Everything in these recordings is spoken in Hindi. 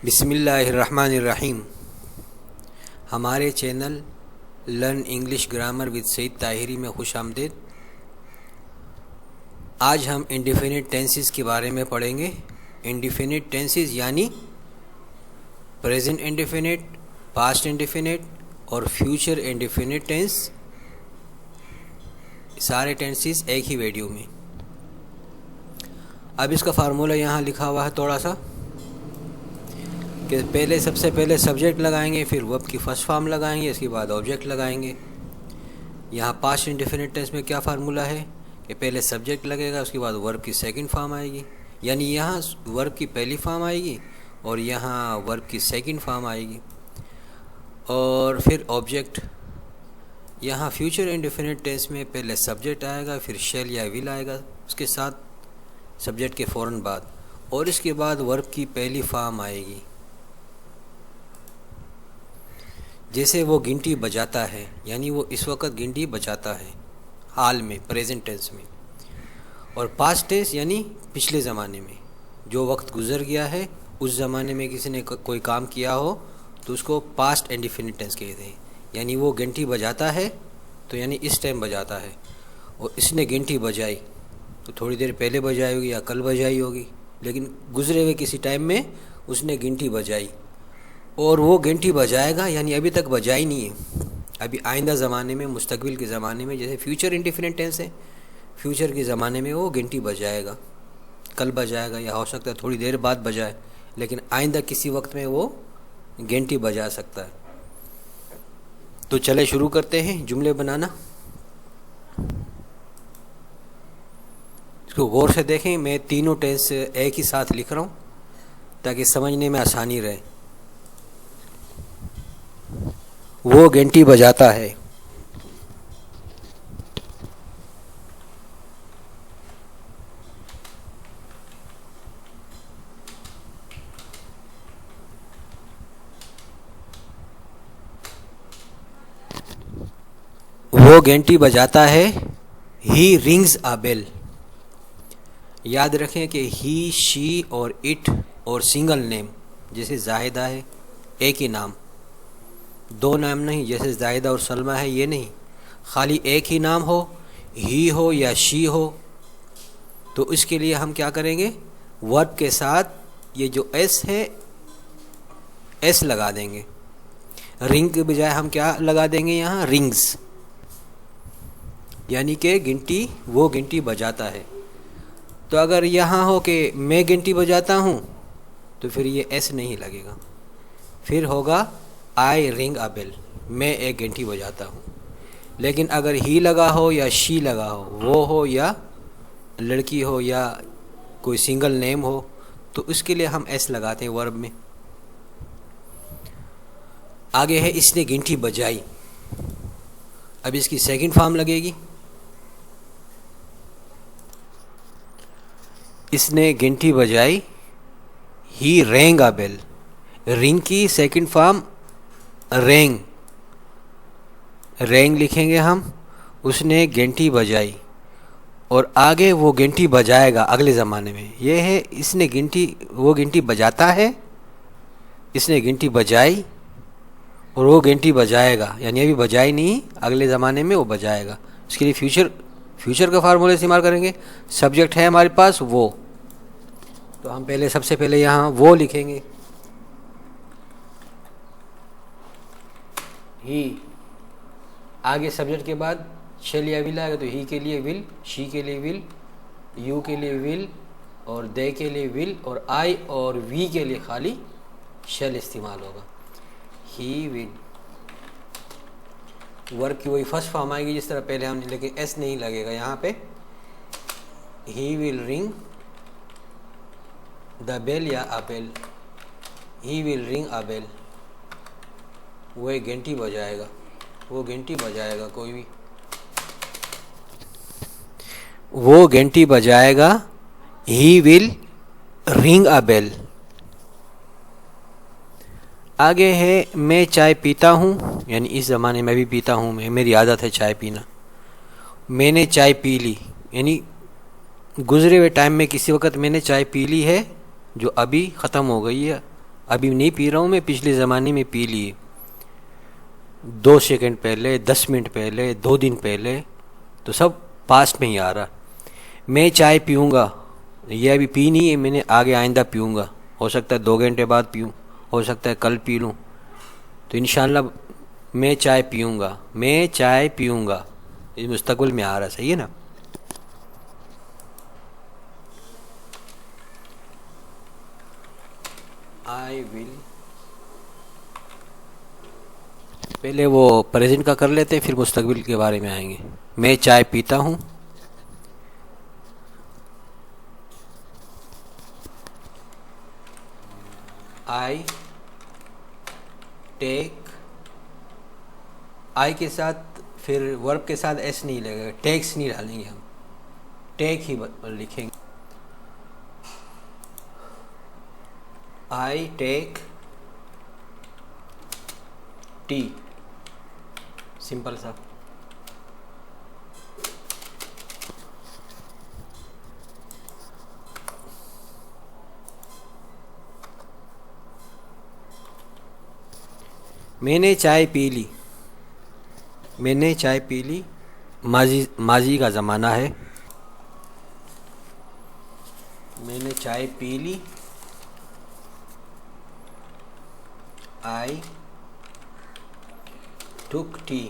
बिस्मिल्लाहिर्रहमानिर्रहीम। हमारे channel learn English grammar with Saeed Tahiri में खुश आमदीद। आज हम इंडेफिनिट टेंसेस के बारे में पढ़ेंगे। इंडेफिनिट टेंसेस यानी प्रेजेंट इंडेफिनिट, पास्ट इंडेफिनिट और फ्यूचर इंडेफिनिट टेंस, सारे टेंसेस एक ही वीडियो में। अब इसका फार्मूला यहाँ लिखा हुआ है थोड़ा सा कि सबसे पहले सब्जेक्ट लगाएंगे, फिर वर्ब की फर्स्ट फॉर्म लगाएंगे, इसके बाद ऑब्जेक्ट लगाएंगे। यहाँ पास्ट इंडेफिनिट टेंस में क्या फार्मूला है कि पहले सब्जेक्ट लगेगा, उसके बाद वर्ब की सेकंड फॉर्म आएगी, यानी यहाँ वर्ब की पहली फॉर्म आएगी और यहाँ वर्ब की सेकंड फॉर्म आएगी, और फिर ऑब्जेक्ट। यहाँ फ्यूचर इंडेफिनिट टेंस में पहले सब्जेक्ट आएगा, फिर शैल या विल आएगा उसके साथ सब्जेक्ट के फ़ौरन बाद, और इसके बाद वर्ब की पहली फॉर्म आएगी। जैसे वो घंटी बजाता है, यानी वो इस वक्त घंटी बजाता है हाल में, प्रेजेंट टेंस में। और पास्ट टेंस यानी पिछले ज़माने में, जो वक्त गुजर गया है, उस ज़माने में किसी ने कोई काम किया हो तो उसको पास्ट इंडेफिनिट टेंस कहते हैं। यानी वो घंटी बजाता है तो यानी इस टाइम बजाता है, और इसने घंटी बजाई तो थोड़ी देर पहले बजाई होगी या कल बजाई होगी, लेकिन गुजरे हुए किसी टाइम में उसने घंटी बजाई, और वो घंटी बजाएगा यानी अभी तक बजाई नहीं है, अभी आइंदा ज़माने में, मुस्तकबिल के ज़माने में। जैसे फ्यूचर इंडेफिनिट टेंस है, फ्यूचर के ज़माने में वो घंटी बजाएगा, कल बजाएगा या हो सकता है थोड़ी देर बाद बजाए, लेकिन आइंदा किसी वक्त में वो घंटी बजा सकता है। तो चले शुरू करते हैं जुमले बनाना। इसको गौर से देखें, मैं तीनों टेंस एक ही साथ लिख रहा हूँ ताकि समझने में आसानी रहे। वो घंटी बजाता है, वो घंटी बजाता है। ही रिंग्स अ बेल। याद रखें कि ही, शी और इट और सिंगल नेम, जैसे जाहिदा है एक ही नाम, दो नाम नहीं, जैसे जाहिदा और सलमा है ये नहीं, खाली एक ही नाम हो, ही हो या शी हो, तो इसके लिए हम क्या करेंगे, वर्ब के साथ ये जो एस है, एस लगा देंगे। रिंग के बजाय हम क्या लगा देंगे यहाँ, रिंग्स, यानी कि घंटी, वो घंटी बजाता है। तो अगर यहाँ हो कि मैं घंटी बजाता हूँ तो फिर ये एस नहीं लगेगा, फिर होगा आई रिंग अ बेल, मैं एक घंटी बजाता हूँ। लेकिन अगर ही लगा हो या शी लगा हो, वो हो या लड़की हो या कोई सिंगल नेम हो, तो उसके लिए हम एस लगाते हैं वर्ब में। आगे है इसने घंटी बजाई, अब इसकी सेकंड फॉर्म लगेगी। इसने घंटी बजाई, ही रैंग अ बेल, रिंग की सेकंड फॉर्म रैंग, रैंग लिखेंगे हम। उसने घंटी बजाई, और आगे वो घंटी बजाएगा अगले ज़माने में। ये है इसने घंटी, वो घंटी बजाता है, इसने घंटी बजाई और वो घंटी बजाएगा, यानी अभी बजाई नहीं, अगले ज़माने में वो बजाएगा। इसके लिए फ्यूचर का फार्मूला इस्तेमाल करेंगे। सब्जेक्ट है हमारे पास वो, तो हम सबसे पहले यहाँ वो लिखेंगे, ही। आगे सब्जेक्ट के बाद शैल या विल आएगा, तो ही के लिए विल, शी के लिए विल, यू के लिए विल, और दे के लिए विल, और आई और वी के लिए खाली शैल इस्तेमाल होगा, ही विल। वर्ब की वही फर्स्ट फॉर्म आएगी जिस तरह पहले हमने, लेकिन एस नहीं लगेगा यहाँ पे। He will ring the bell या a bell, he will ring a bell, वो एक घंटी बजाएगा, वो घंटी बजाएगा, कोई भी वो घंटी बजाएगा। He will ring a bell. आगे है मैं चाय पीता हूँ, यानी इस ज़माने में भी पीता हूँ, मैं, मेरी आदत है चाय पीना। मैंने चाय पी ली, यानी गुजरे हुए टाइम में किसी वक्त मैंने चाय पी ली है जो अभी ख़त्म हो गई है, अभी नहीं पी रहा हूँ मैं, पिछले ज़माने में पी लिए, 2 सेकंड पहले, 10 मिनट पहले, 2 दिन पहले, तो सब पास्ट में ही आ रहा। मैं चाय पीऊँगा, ये अभी पी नहीं है मैंने, आगे आइंदा पीऊँगा, हो सकता है 2 घंटे बाद पीऊँ, हो सकता है कल पी लूँ, तो इंशाल्लाह मैं चाय पीऊँगा, मैं चाय पीऊँगा, ये मुस्तकबिल में आ रहा, सही है ना। आई विल, पहले वो प्रेजेंट का कर लेते हैं, फिर मुस्तकबिल के बारे में आएंगे। मैं चाय पीता हूँ, आई टेक, आई के साथ फिर वर्ब के साथ एस नहीं लगेगा, टेक्स नहीं डालेंगे हम, टेक ही लिखेंगे। आई टेक टी, सिंपल सा। मैंने चाय पी ली, मैंने चाय पी ली, माजी, माजी का ज़माना है। मैंने चाय पी ली, आई टुक टी,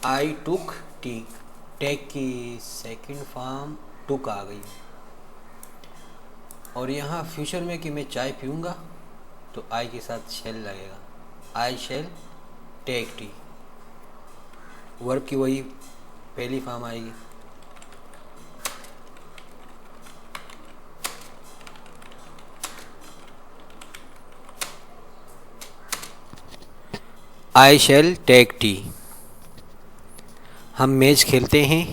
आई टुक टी, टेक की सेकंड फॉर्म टुक आ गई। और यहाँ फ्यूचर में कि मैं चाय पीऊँगा तो आई के साथ शेल लगेगा, I shall take T, verb की वही पहली फॉर्म आएगी। I shall take T. हम मैच खेलते हैं,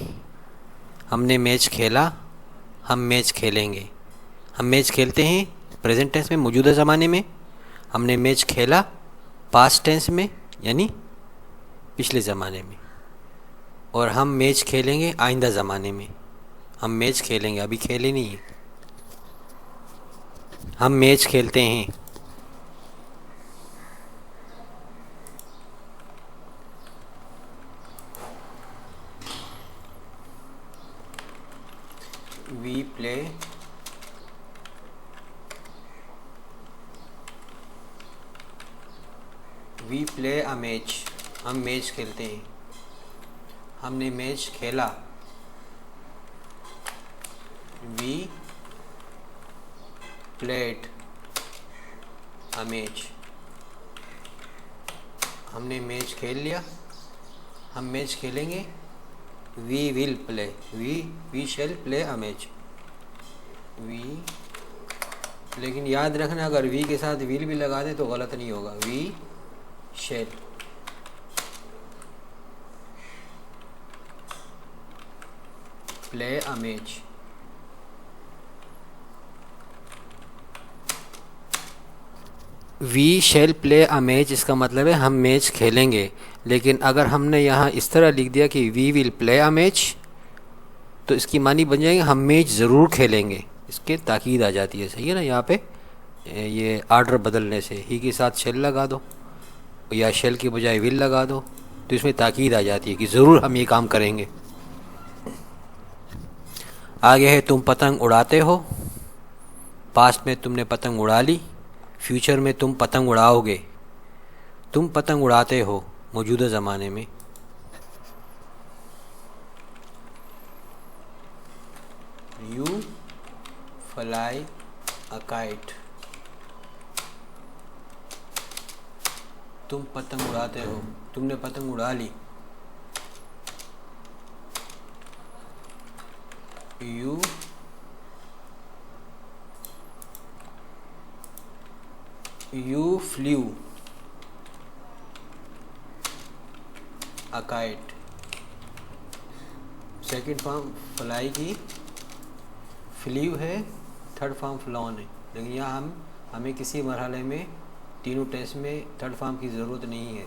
हमने मैच खेला, हम मैच खेलेंगे। हम मैच खेलते हैं प्रेजेंट टेंस में, मौजूदा ज़माने में, हमने मैच खेला पास्ट टेंस में यानी पिछले ज़माने में, और हम मैच खेलेंगे आइंदा ज़माने में। हम मैच खेलेंगे, अभी खेले नहीं है, हम मैच खेलते हैं। We play, we play a match, हम मैच खेलते हैं। हमने मैच खेला, वी प्लेड अ मैच, हमने मैच खेल लिया, हम मैच खेलेंगे, we will play, we shall play a match, we. लेकिन याद रखना अगर वी के साथ विल भी लगा दे तो गलत नहीं होगा, we shall play a match. We shall play a match, इसका मतलब है हम मैच खेलेंगे। लेकिन अगर हमने यहाँ इस तरह लिख दिया कि we will play a match, तो इसकी मानी बन जाएगी हम मैच ज़रूर खेलेंगे, इसके ताकीद आ जाती है, सही है ना। यहाँ पे ये आर्डर बदलने से ही के साथ शेल लगा दो या शेल की बजाय विल लगा दो, तो इसमें ताकीद आ जाती है कि ज़रूर हम ये काम करेंगे। आगे है तुम पतंग उड़ाते हो, पास्ट में तुमने पतंग उड़ा ली, फ्यूचर में तुम पतंग उड़ाओगे। तुम पतंग उड़ाते हो मौजूदा ज़माने में, यू फ्लाई अ काइट, तुम पतंग उड़ाते हो, तुमने पतंग उड़ा ली, you flew a kite. Second form fly की फ्ल्यू है, थर्ड फॉर्म फ्लॉन है, लेकिन यहाँ हमें किसी मरहले में तीनों टेंस में थर्ड फॉर्म की ज़रूरत नहीं है।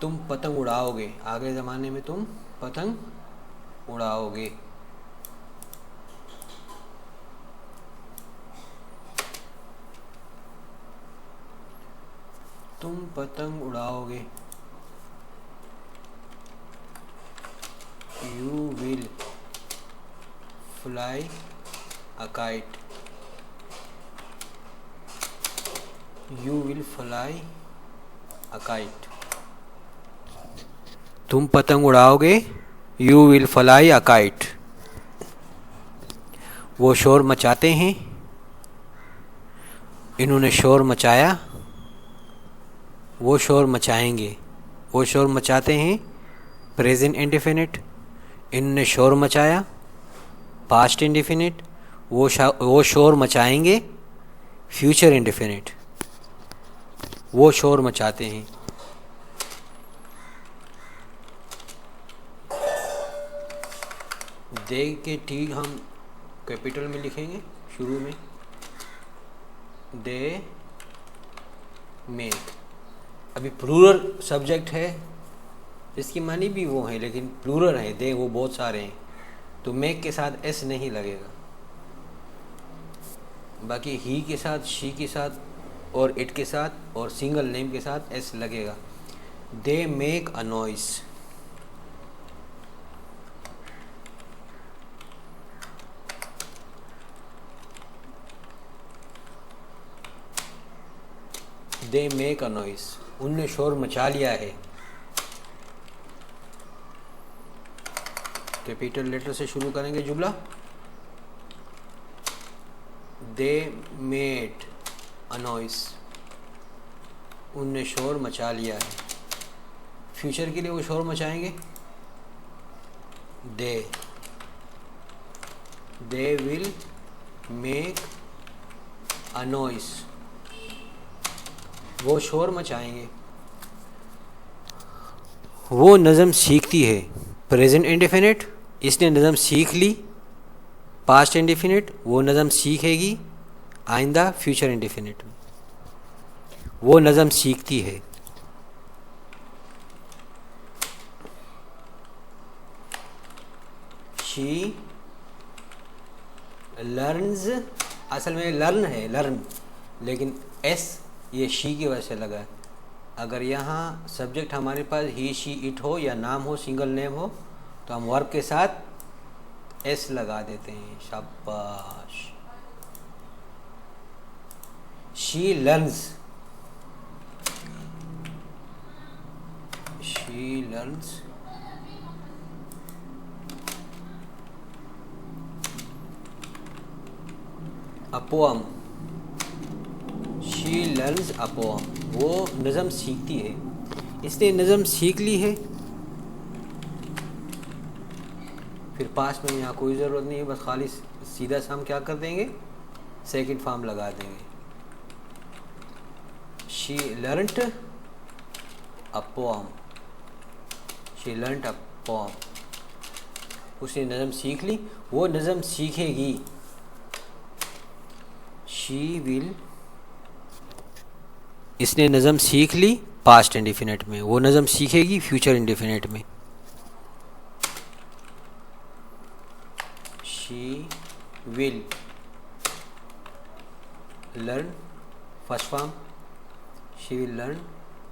तुम पतंग उड़ाओगे, आगे ज़माने में तुम पतंग उड़ाओगे। तुम पतंग उड़ाओगे, you will fly a kite, you will fly a kite. तुम पतंग उड़ाओगे, you will fly a kite. वो शोर मचाते हैं, इन्होंने शोर मचाया, वो शोर मचाएंगे। वो शोर मचाते हैं, प्रेजेंट इंडेफिनिट, इन्होंने शोर मचाया, पास्ट इंडेफिनिट, वो शोर मचाएंगे, फ्यूचर इंडेफिनिट। वो शोर मचाते हैं। दे के ठीक हम कैपिटल में लिखेंगे शुरू में, दे मेक। अभी प्लूरल सब्जेक्ट है, इसकी मानी भी वो है, लेकिन प्लूरल है, दे वो बहुत सारे हैं, तो मेक के साथ एस नहीं लगेगा। बाकी ही के साथ, शी के साथ और इट के साथ और सिंगल नेम के साथ एस लगेगा। They make a noise, they make a noise, उनने शोर मचा लिया है। कैपिटल लेटर से शुरू करेंगे जुमला, दे मेड अ नॉइस, उनने शोर मचा लिया है। फ्यूचर के लिए वो शोर मचाएंगे, they will make a noise, वो शोर मचाएंगे। वो नज़म सीखती है, प्रेजेंट इंडेफिनिट, इसने नज़म सीख ली। पास्ट इंडेफिनिट, वो नज़म सीखेगी। आइंदा फ्यूचर इंडेफिनिट, वो नज़म सीखती है। शी लर्न्स, असल में लर्न है, लर्न, लेकिन एस ये शी की वजह से लगा है। अगर यहाँ सब्जेक्ट हमारे पास ही, शी, इट हो या नाम हो, सिंगल नेम हो, तो हम वर्ब के साथ एस लगा देते हैं। शाबाश। She learns, she learns a poem, she learns a poem, वो नज़म सीखती है, इसने नज़म सीख ली है। फिर पास्ट में यहाँ कोई ज़रूरत नहीं है, बस खाली सीधा सा हम क्या कर देंगे, सेकंड फॉर्म लगा देंगे। She learned a poem, she learned a poem, उसने नज़म सीख ली, वो नज़म सीखेगी। शी विल, इसने नज़म सीख ली पास्ट इंडेफिनिट में, वो नज़म सीखेगी फ्यूचर इंडेफिनिट में। She will learn, first form, she will learn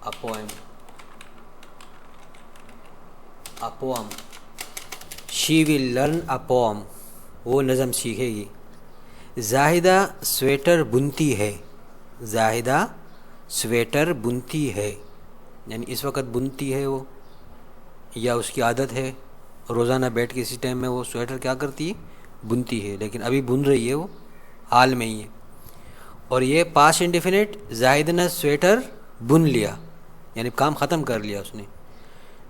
a poem, a poem, she will learn a poem, वो नज़म सीखेगी। जाहिदा स्वेटर बुनती है, जाहिदा स्वेटर बुनती है, यानी इस वक्त बुनती है वो, या उसकी आदत है रोज़ाना बैठ के इसी टाइम में वो स्वेटर क्या करती है, बुनती है, लेकिन अभी बुन रही है वो, हाल में ही है। और ये पास्ट इंडेफिनिट, जाहिदा ने स्वेटर बुन लिया, यानी काम ख़त्म कर लिया उसने।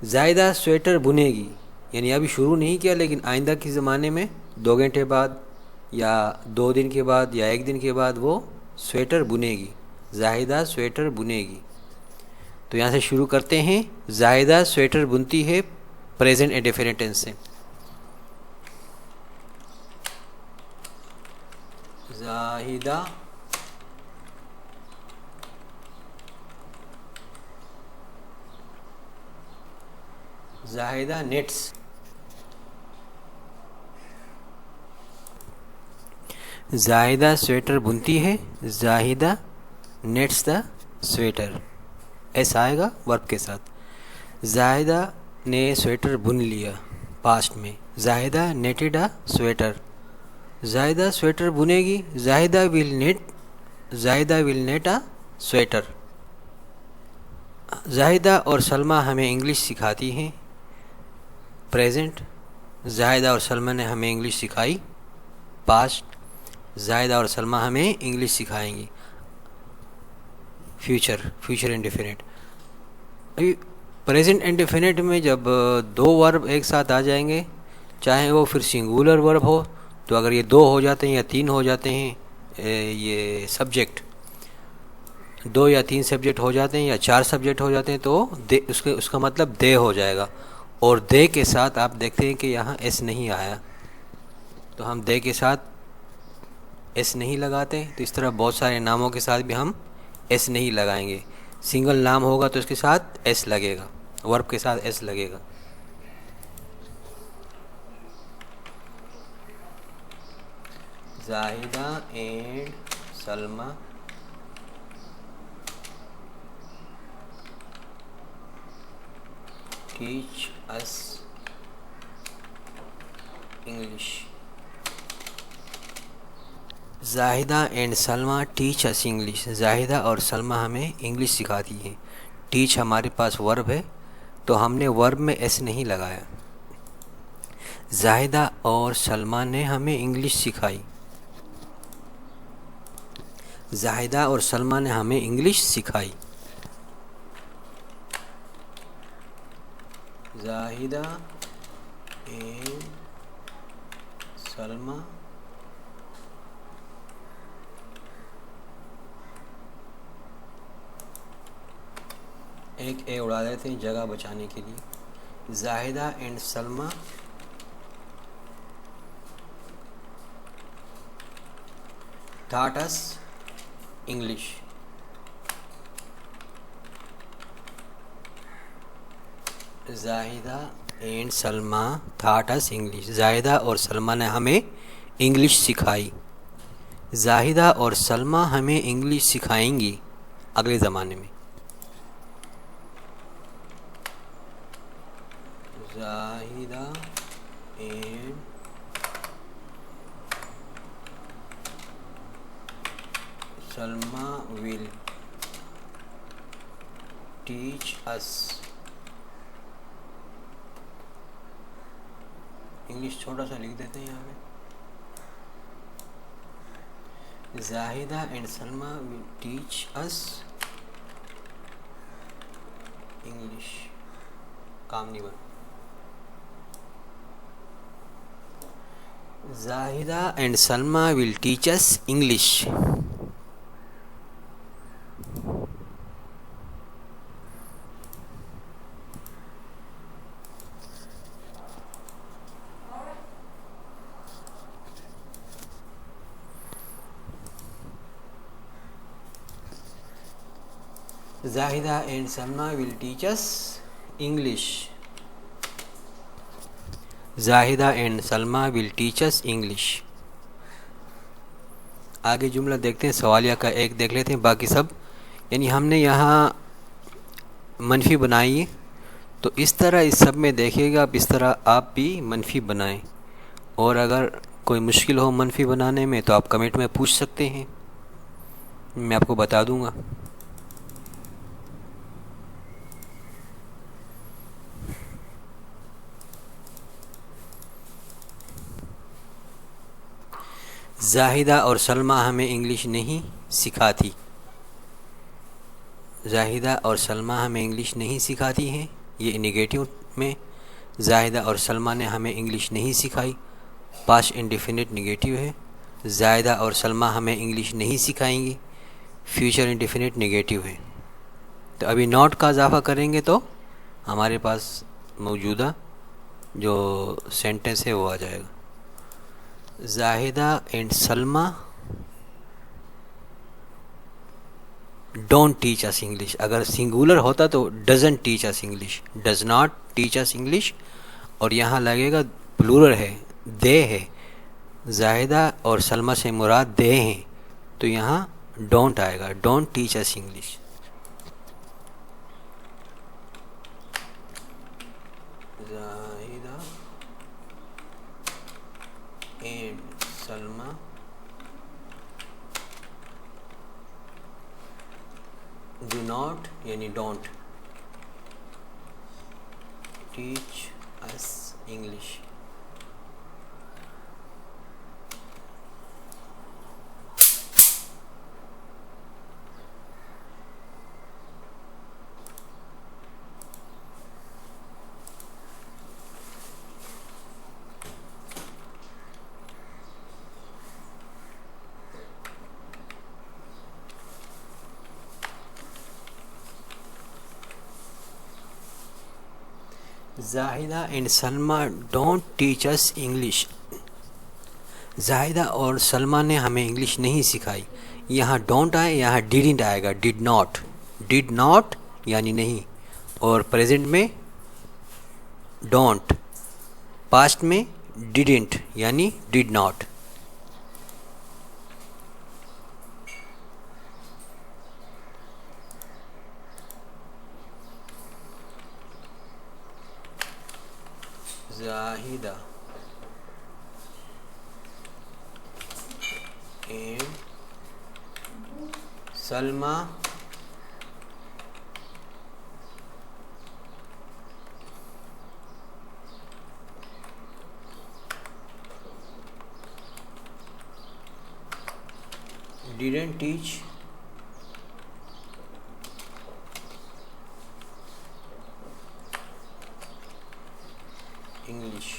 जाहिदा स्वेटर बुनेगी, यानी अभी शुरू नहीं किया, लेकिन आइंदा के ज़माने में 2 घंटे बाद या 2 दिन के बाद या 1 दिन के बाद वो स्वेटर बुनेगी। जाहिदा स्वेटर बुनेगी। तो यहाँ से शुरू करते हैं। जाहिदा स्वेटर बुनती है, प्रेजेंट इंडेफिनिट टेंस से। जाहिदा जाहिदा नेट्स, जाहिदा स्वेटर बुनती है, Zahida knits the sweater. S आएगा वर्ब के साथ। जाहिदा ने स्वेटर बुन लिया, पास्ट में। Zahida knitted a sweater. Zahida sweater बुनेगी। Zahida will knit a sweater. Zahida और सलमा हमें इंग्लिश सिखाती हैं, प्रेजेंट। जाहिदा और सलमा ने हमें इंग्लिश सिखाई, पास्ट। जाहिदा और सलमा हमें इंग्लिश सिखाएंगी, फ्यूचर इंडेफिनिट। अभी प्रेजेंट इंडेफिनिट में जब दो वर्ब एक साथ आ जाएंगे, चाहे वो फिर सिंगुलर वर्ब हो, तो अगर ये दो हो जाते हैं या तीन हो जाते हैं, ये सब्जेक्ट दो या तीन सब्जेक्ट हो जाते हैं या चार सब्जेक्ट हो जाते हैं, तो दे उसका मतलब दे हो जाएगा। और दे के साथ आप देखते हैं कि यहाँ एस नहीं आया, तो हम दे के साथ एस नहीं लगाते। तो इस तरह बहुत सारे नामों के साथ भी हम एस नहीं लगाएंगे। सिंगल नाम होगा तो इसके साथ एस लगेगा, वर्ब के साथ एस लगेगा। Zahida and Salma teach us English. Zahida and Salma teach us English. Zahida और सलमा हमें इंग्लिश सिखाती हैं। टीच हमारे पास वर्ब है, तो हमने वर्ब में एस नहीं लगाया। जाहिदा और सलमा ने हमें इंग्लिश सिखाई। जाहिदा और सलमा ने हमें इंग्लिश सिखाई। जाहिदा एंड सलमा एक ए उड़ा देते हैं जगह बचाने के लिए। Zahida and Salma taught us English. Zahida and Salma taught us English. Zahida और सलमा ने हमें इंग्लिश सिखाई। जाहिदा और सलमा हमें इंग्लिश सिखाएंगी अगले ज़माने में। Zahida and Salma will teach us English. छोटा सा लिख देते हैं यहाँ पे। Zahida and Salma will teach us English. काम नहीं बना। Zahida and Salma will teach us English. Zahida and Salma will teach us English. Zahida and Salma will teach us English. आगे जुमला देखते हैं, सवालिया का एक देख लेते हैं, बाकी सब यानी हमने यहाँ मनफी बनाई है, तो इस तरह इस सब में देखिएगा आप, इस तरह आप भी मनफी बनाएं। और अगर कोई मुश्किल हो मनफी बनाने में तो आप कमेंट में पूछ सकते हैं, मैं आपको बता दूंगा। जाहिदा और सलमा हमें इंग्लिश नहीं सिखाती। जाहिदा और सलमा हमें इंग्लिश नहीं सिखाती हैं, ये नेगेटिव में। जाहिदा और सलमा ने हमें इंग्लिश नहीं सिखाई, पास्ट इंडेफिनिट नेगेटिव है। जाहिदा और सलमा हमें इंग्लिश नहीं सिखाएंगी, फ्यूचर इंडेफिनिट नेगेटिव है। तो अभी नॉट का इजाफा करेंगे तो हमारे पास मौजूदा जो सेंटेंस है वो आ जाएगा। Zahida and Salma don't teach us English. अगर सिंगुलर होता तो doesn't teach us English, does not teach us English. और यहाँ लगेगा प्लूरल है, दे है। जाहिदा और सलमा से मुराद दे हैं, तो यहाँ डोंट आएगा, don't teach us English. Not यानी don't teach us English. Zahida and Salma don't teach us English. Zahida और सलमा ने हमें इंग्लिश नहीं सिखाई। यहाँ डोंट आए, यहाँ डिडंट आएगा, डिड नॉट यानी नहीं, और प्रेजेंट में डोंट, पास्ट में डिडंट यानी did not. Zahida and Salma didn't teach English।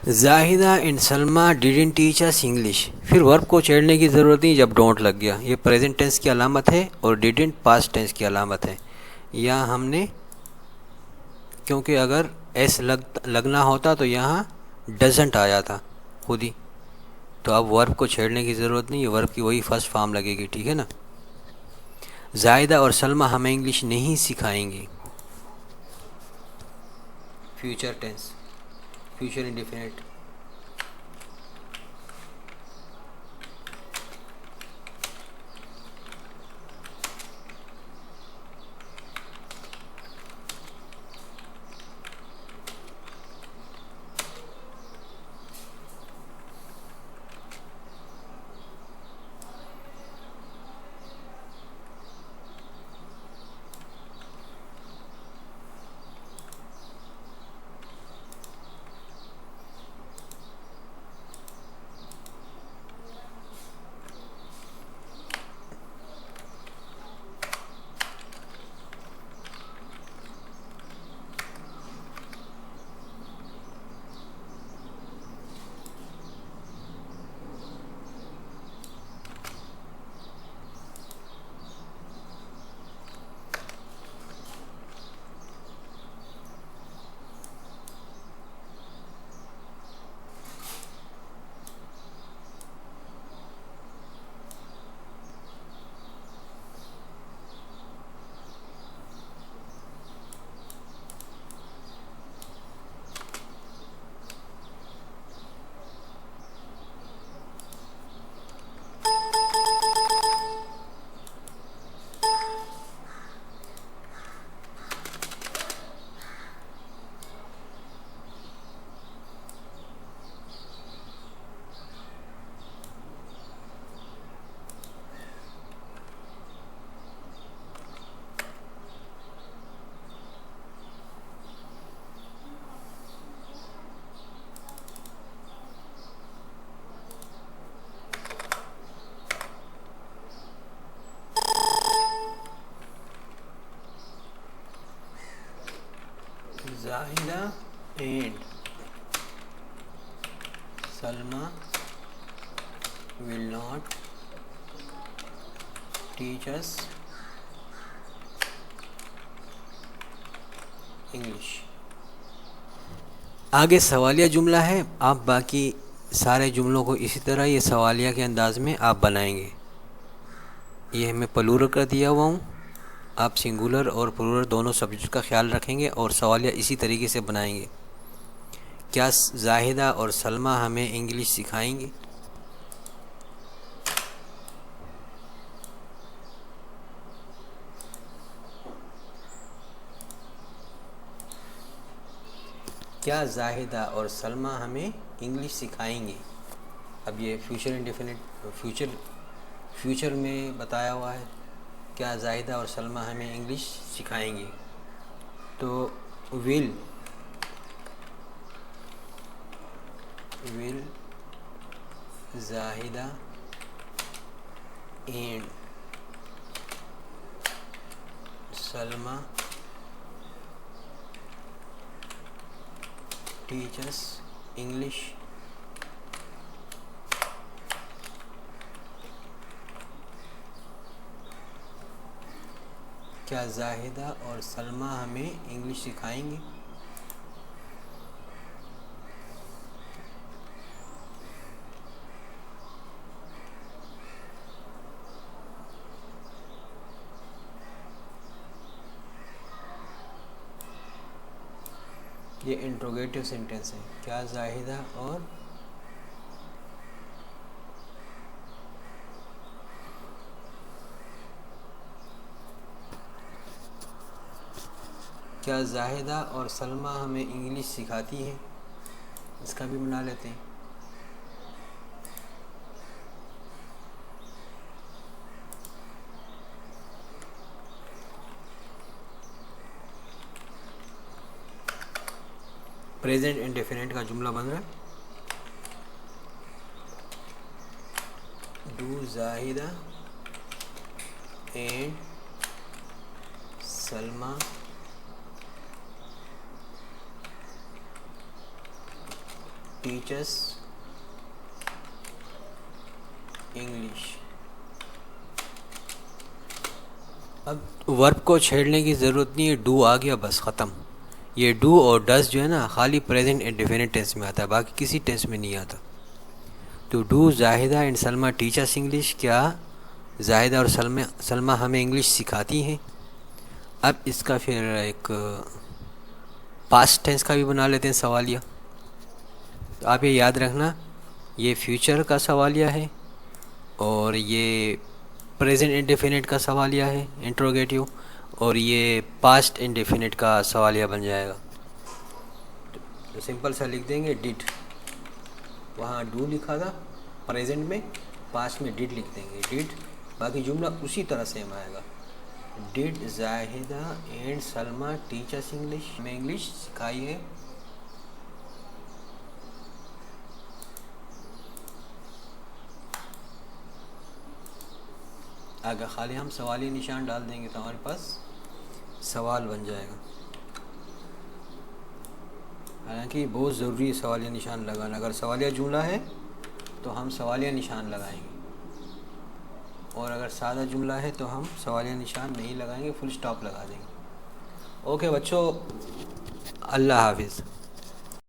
Zahida and Salma didn't teach us English. फिर वर्ब को छेड़ने की ज़रूरत नहीं जब डोंट लग गया। ये प्रेजेंट टेंस की अलामत है और डिडंट पास्ट टेंस की अलामत है। यहाँ हमने, क्योंकि अगर एस लगना होता तो यहाँ डजंट आ जाता खुद ही, तो अब वर्ब को छेड़ने की ज़रूरत नहीं है, वर्ब की वही फर्स्ट फॉर्म लगेगी, ठीक है ना। जाहिदा और सलमा हमें इंग्लिश नहीं सिखाएंगे। Future tense, future indefinite. Zahida and Salma will not teach us English। आगे सवालिया जुमला है, आप बाकी सारे जुमलों को इसी तरह ये सवालिया के अंदाज में आप बनाएंगे। ये मैं प्लूरल कर दिया हुआ हूँ। आप सिंगुलर और प्लूरल दोनों सब्जेक्ट का ख्याल रखेंगे और सवालिया इसी तरीके से बनाएंगे। क्या जाहिदा और सलमा हमें इंग्लिश सिखाएंगे? क्या जाहिदा और सलमा हमें इंग्लिश सिखाएंगे? अब ये फ्यूचर इंडेफिनिट फ्यूचर में बताया हुआ है। क्या जाहिदा और सलमा हमें इंग्लिश सिखाएंगे? तो will Zahida and Salma teachers English? क्या जाहिदा और सलमा हमें इंग्लिश सिखाएंगे? ये इंट्रोगेटिव सेंटेंस है। क्या जाहिदा और क्या जाहिदा और सलमा हमें इंग्लिश सिखाती हैं? इसका भी बना लेते हैं। प्रेजेंट इंडेफिनिट का जुमला बन रहा है। Do Zahida and Salma teachers English? अब वर्ब को छेड़ने की ज़रूरत नहीं है, डू आ गया बस ख़त्म। ये डू और डस जो है ना खाली प्रेजेंट इंडेफिनिट टेंस में आता है, बाकी किसी टेंस में नहीं आता। तो do Zahida and Salma teachers English, क्या जाहिदा और सलमा हमें इंग्लिश सिखाती हैं। अब इसका फिर एक पास्ट टेंस का भी बना लेते हैं सवालिया। तो आप ये याद रखना, ये फ्यूचर का सवालिया है और ये प्रेजेंट इंडेफिनिट का सवालिया है इंट्रोगेटिव, और ये पास्ट इंडेफिनिट का सवालिया बन जाएगा। तो सिंपल सा लिख देंगे डिड, वहाँ डू लिखा था प्रेजेंट में, पास्ट में डिड लिख देंगे डिड, बाकी जुमला उसी तरह सेम आएगा। Did Zahida and Salma teachers English, हमें इंग्लिश सिखाई है। अगर खाली हम सवाली निशान डाल देंगे तो हमारे पास सवाल बन जाएगा। हालांकि बहुत ज़रूरी है सवालिया निशान लगाना। अगर सवालिया जुमला है तो हम सवालिया निशान लगाएंगे, और अगर सादा जुमला है तो हम सवालिया निशान नहीं लगाएंगे, फुल स्टॉप लगा देंगे। ओके बच्चों, अल्लाह हाफिज़।